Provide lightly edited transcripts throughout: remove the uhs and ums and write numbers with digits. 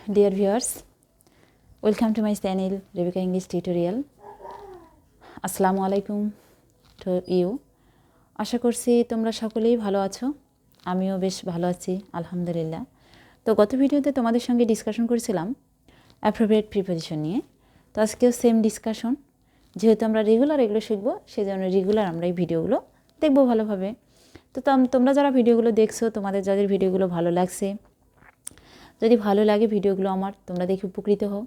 dear viewers, welcome to my channel Rebeka English tutorial. Assalamualaikum to you. আশা করছি তোমরা সকলেই ভালো আছো, আমিও বেশ ভালো আছি আলহামদুলিল্লাহ। তো গত ভিডিওতে তোমাদের সঙ্গে ডিসকাশন করেছিলাম অ্যাপ্রোপ্রিয়েট প্রিপোজিশন নিয়ে। তো আজকেও সেম ডিসকাশন, যেহেতু আমরা রেগুলার এগুলো শিখবো সেজন্য রেগুলার আমরা এই ভিডিওগুলো দেখবো ভালোভাবে। তো তোমরা যারা ভিডিওগুলো দেখছো, তোমাদের যাদের ভিডিওগুলো ভালো লাগছে, যদি ভালো লাগে ভিডিওগুলো আমার, তোমরা দেখে উপকৃত হও।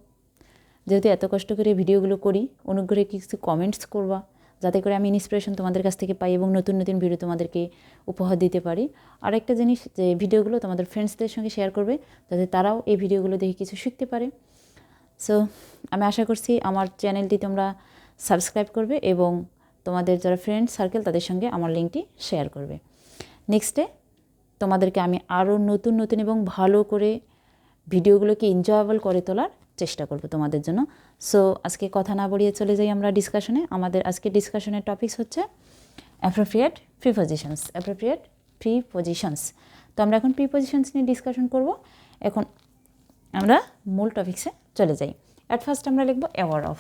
যেহেতু এত কষ্ট করে ভিডিওগুলো করি, অনুগ্রহে কিছু কমেন্টস করবা, যাতে করে আমি ইন্সপিরেশন তোমাদের কাছ থেকে পাই এবং নতুন নতুন ভিডিও তোমাদেরকে উপহার দিতে পারি। আর একটা জিনিস, যে ভিডিওগুলো তোমাদের ফ্রেন্ডসদের সঙ্গে শেয়ার করবে, যাতে তারাও এই ভিডিওগুলো দেখে কিছু শিখতে পারে। সো আমি আশা করছি আমার চ্যানেলটি তোমরা সাবস্ক্রাইব করবে এবং তোমাদের যারা ফ্রেন্ড সার্কেল তাদের সঙ্গে আমার লিঙ্কটি শেয়ার করবে। নেক্সটে তোমাদেরকে আমি আরও নতুন নতুন এবং ভালো করে ভিডিওগুলোকে এনজয়েবল করে তোলার চেষ্টা করব তোমাদের জন্য। সো আজকে কথা না বাড়িয়ে চলে যাই আমরা ডিসকাশনে। আমাদের আজকে ডিসকাশনের টপিকস হচ্ছে অ্যাপ্রোপ্রিয়েট প্রিপোজিশনস। Appropriate prepositions. তো আমরা এখন প্রিপোজিশনস নিয়ে ডিসকাশন করব। এখন আমরা মূল টপিক্সে চলে যাই। অ্যাট ফার্স্ট আমরা লিখব aware of.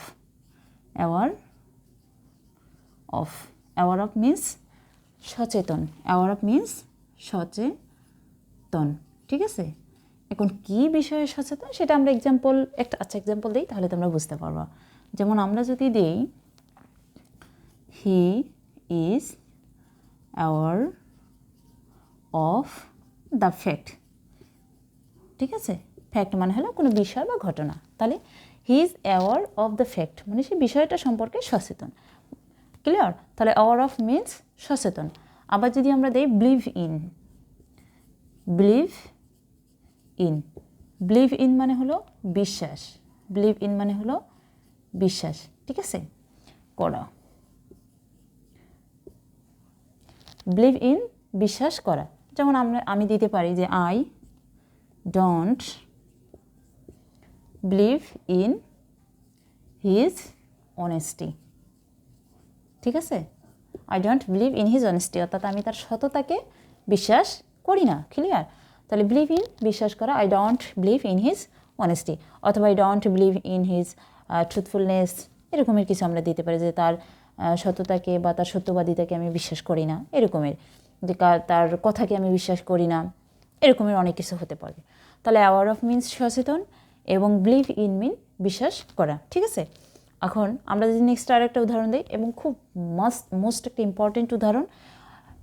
Aware of. Aware of means সচেতন। অ্যাওয়ার অফ মিন্স সচেতন, ঠিক আছে। এখন কী বিষয়ে সচেতন সেটা আমরা এক্সাম্পল এক্সাম্পল দিই, তাহলে তোমরা বুঝতে পারবা। যেমন আমরা যদি দিই হি is aware of the fact, ঠিক আছে। ফ্যাক্ট মানে হলো কোনো বিষয় বা ঘটনা, তাহলে হি is aware of the fact মানে সেই বিষয়টা সম্পর্কে সচেতন। ক্লিয়ার? তাহলে অ্যাওয়ার অফ মিন্স সচেতন। আবার যদি আমরা দিই believe in. Believe in. Believe in মানে হলো বিশ্বাস। বিলিভ ইন মানে হলো বিশ্বাস, ঠিক আছে, করা। বিলিভ ইন বিশ্বাস করা। যেমন আমি দিতে পারি যে I don't believe in his honesty, ঠিক আছে। I don't believe in his honesty, অর্থাৎ আমি তার সততাকে বিশ্বাস করি না। ক্লিয়ার? তাহলে বিলিভ ইন বিশ্বাস করা। I don't believe in his honesty, অথবা I don't believe in his truthfulness, এরকমের কিছু আমরা দিতে পারি, যে তার সততাকে বা তার সত্যবাদিতাকে আমি বিশ্বাস করি না, এরকমের, যে তার কথাকে আমি বিশ্বাস করি না, এরকমের অনেক কিছু হতে পারে। তাহলে অ্যাওয়ার অফ মিন্স সচেতন এবং বিলিভ ইন মিন বিশ্বাস করা, ঠিক আছে। এখন আমরা যদি নেক্সট আর একটা উদাহরণ দিই, এবং খুব মোস্ট একটা ইম্পর্টেন্ট উদাহরণ,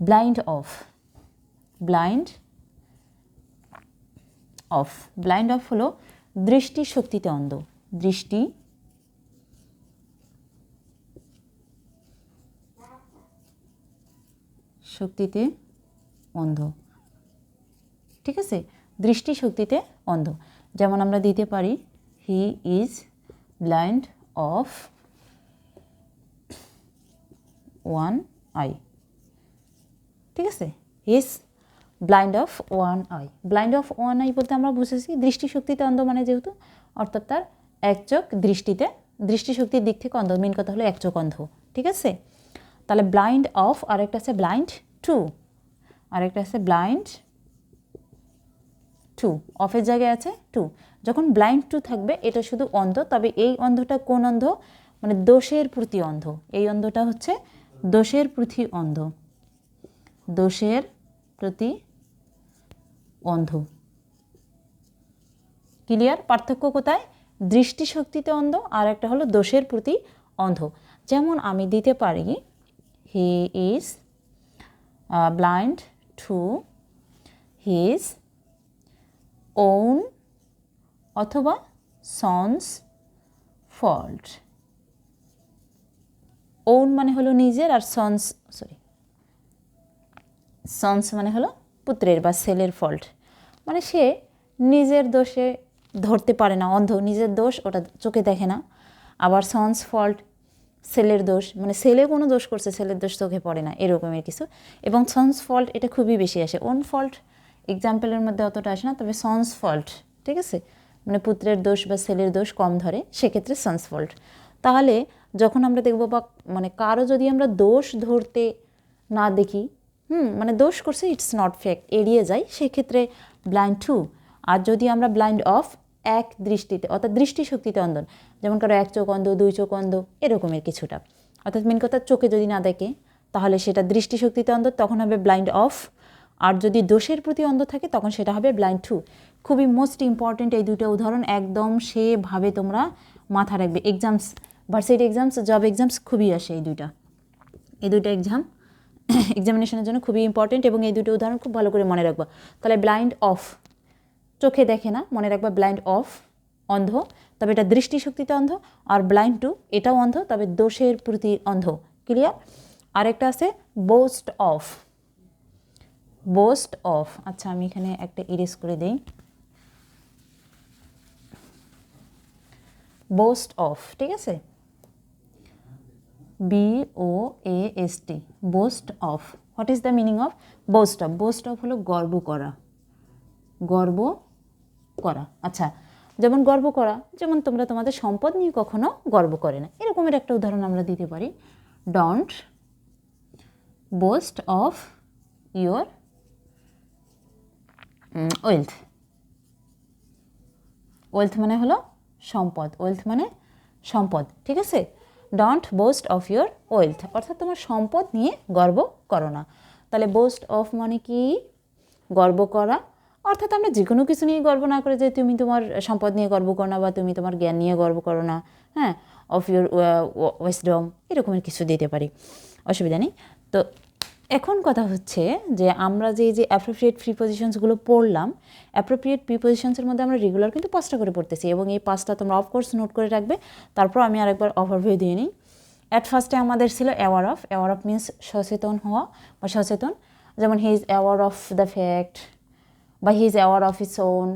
blind of. Blind of. Blind of হলো দৃষ্টি শক্তিতে অন্ধ। দৃষ্টি শক্তিতে অন্ধ, ঠিক আছে। দৃষ্টি শক্তিতে অন্ধ। যেমন আমরা দিতে পারি he is blind of one I, ঠিক আছে। He is blind of one I. Blind of one I বলতে আমরা বুঝেছি দৃষ্টিশক্তিতে অন্ধ, মানে যেহেতু অর্থাৎ তার এক চোখ দৃষ্টিশক্তির দিক থেকে অন্ধ, মেন কথা হলো এক চোখ অন্ধ, ঠিক আছে। তাহলে ব্লাইন্ড অফ, আরেকটা আছে ব্লাইন্ড টু, আরেকটা আছে ব্লাইন্ড টু। অফের জায়গায় আছে টু। যখন ব্লাইন্ড টু থাকবে এটা শুধু অন্ধ, তবে এই অন্ধটা কোন অন্ধ, মানে দোষের প্রতি অন্ধ। এই অন্ধটা হচ্ছে দোষের প্রতি অন্ধ। দোষের প্রতি অন্ধ। ক্লিয়ার? পার্থক্য কোথায়? দৃষ্টিশক্তিতে অন্ধ আর একটা হলো দোষের প্রতি অন্ধ। যেমন আমি দিতে পারি he is blind to his own অথবা সন্স ফল্ট। ওন মানে হলো নিজের, আর সন্স মানে হলো পুত্রের বা ছেলের ফল্ট, মানে সে নিজের দোষে ধরতে পারে না, অন্ধ, নিজের দোষ ওটা চোখে দেখে না। আবার সন্স ফল্ট ছেলের দোষ, মানে ছেলে কোনো দোষ করছে, ছেলের দোষ চোখে পড়ে না, এরকমের কিছু। এবং সন্স ফল্ট এটা খুবই বেশি আসে। ওন ফল্ট এক্সাম্পলের মধ্যে অতটা আসে না, তবে সন্স ফল্ট, ঠিক আছে, মানে পুত্রের দোষ বা ছেলের দোষ কম ধরে, সেক্ষেত্রে সন্স ফল্ট। তাহলে যখন আমরা দেখব, বা মানে কারো যদি আমরা দোষ ধরতে না দেখি, মানে দোষ করছে, ইটস নট ফ্যাক্ট, এড়িয়ে যাই, সেক্ষেত্রে ব্লাইন্ড টু। আর যদি আমরা ব্লাইন্ড অফ এক দৃষ্টিতে, অর্থাৎ দৃষ্টিশক্তিতে অন্ধ, যেমন কারো এক চোখ অন্ধ, দুই চোখ অন্ধ, এরকমের কিছুটা। অর্থাৎ মেন কথা চোখে যদি না দেখে তাহলে সেটা দৃষ্টিশক্তিতে অন্ধ, তখন হবে ব্লাইন্ড অফ। আর যদি দোষের প্রতি অন্ধ থাকে তখন সেটা হবে ব্লাইন্ড টু। খুবই মোস্ট ইম্পর্টেন্ট এই দুটো উদাহরণ, একদম সেভাবে তোমরা মাথা রাখবে। Exams, varsity exams, job exams খুবই আসে এই দুটো এক্সামিনেশনের জন্য খুবই ইম্পর্টেন্ট, এবং এই দুটো উদাহরণ খুব ভালো করে মনে রাখবা। তাহলে ব্লাইন্ড অফ, চোখে দেখে না, মনে রাখবা ব্লাইন্ড অফ অন্ধ, তবে এটা দৃষ্টিশক্তিতে অন্ধ। আর ব্লাইন্ড টু, এটাও অন্ধ তবে দোষের প্রতি অন্ধ। ক্লিয়ার? আরেকটা আছে বোস্ট অফ। বোস্ট অফ, আচ্ছা আমি এখানে একটা ইরেজ করে দিই। বোস্ট অফ, ঠিক আছে, BOAST, boost of. What is the meaning of boost of? Boost of হলো গর্ব করা, গর্ব করা। আচ্ছা, যেমন গর্ব করা, যেমন তোমরা তোমাদের সম্পদ নিয়ে কখনো গর্ব করে না, এরকমের একটা উদাহরণ আমরা দিতে পারি। Don't boost of your wealth. Wealth মানে হলো সম্পদ, ওয়েলথ মানে সম্পদ, ঠিক আছে। Don't boost of your wealth, অর্থাৎ তোমার সম্পদ নিয়ে গর্ব করো না। তাহলে বোস্ট অফ মানে কি? গর্ব করা। অর্থাৎ আমরা যে কোনো কিছু নিয়ে গর্ব না করে যে তুমি তোমার সম্পদ নিয়ে গর্ব করো না, বা তুমি তোমার জ্ঞান নিয়ে গর্ব করো না, হ্যাঁ, অফ ইয়োর উইজডম, এরকমের কিছু দিতে পারি, অসুবিধা নেই। তো এখন কথা হচ্ছে যে আমরা যে অ্যাপ্রোপ্রিয়েট প্রিপোজিশনসগুলো পড়লাম, অ্যাপ্রোপ্রিয়েট প্রিপোজিশনসের মধ্যে আমরা রেগুলার কিন্তু 5টা করে পড়তেছি, এবং এই 5টা তোমরা অফকোর্স নোট করে রাখবে। তারপর আমি আরেকবার ওভারভিউ দিয়ে নিই। অ্যাট ফার্স্টে আমাদের ছিল aware of. Aware of means সচেতন হওয়া বা সচেতন, যেমন he is aware of the fact, বা he is aware of his own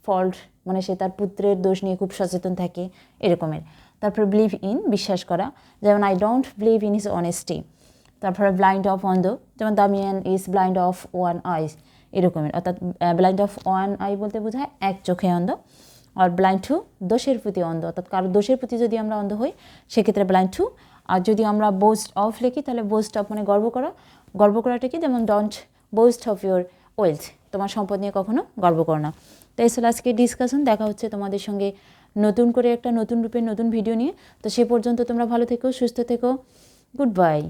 fault, মানে সে তার পুত্রের দোষ নিয়ে খুব সচেতন থাকে, এরকমের। তারপর বিলিভ ইন, বিশ্বাস করা, যেমন I don't believe in his honesty. তারপরে ব্লাইন্ড অফ অন্ধ, যেমন the man is blind of one I, এরকমের। অর্থাৎ ব্লাইন্ড অফ ওয়ান আই বলতে বোঝায় এক চোখে অন্ধ। আর ব্লাইন্ড টু, দোষের প্রতি অন্ধ, অর্থাৎ কারো দোষের প্রতি যদি আমরা অন্ধ হই সেক্ষেত্রে ব্লাইন্ড টু। আর যদি আমরা বোস্ট অফ লিখি তাহলে বোস্ট অফ মানে গর্ব করা। গর্ব করাটা কি? যেমন don't boost of your wealth, তোমার সম্পদ নিয়ে কখনো গর্ব করো না। তাই ছিল আজকে ডিসকাশন। দেখা হচ্ছে তোমাদের সঙ্গে নতুন করে একটা নতুন রূপে নতুন ভিডিও নিয়ে। তো সে পর্যন্ত তোমরা ভালো থেকো, সুস্থ থেকো। Good bye.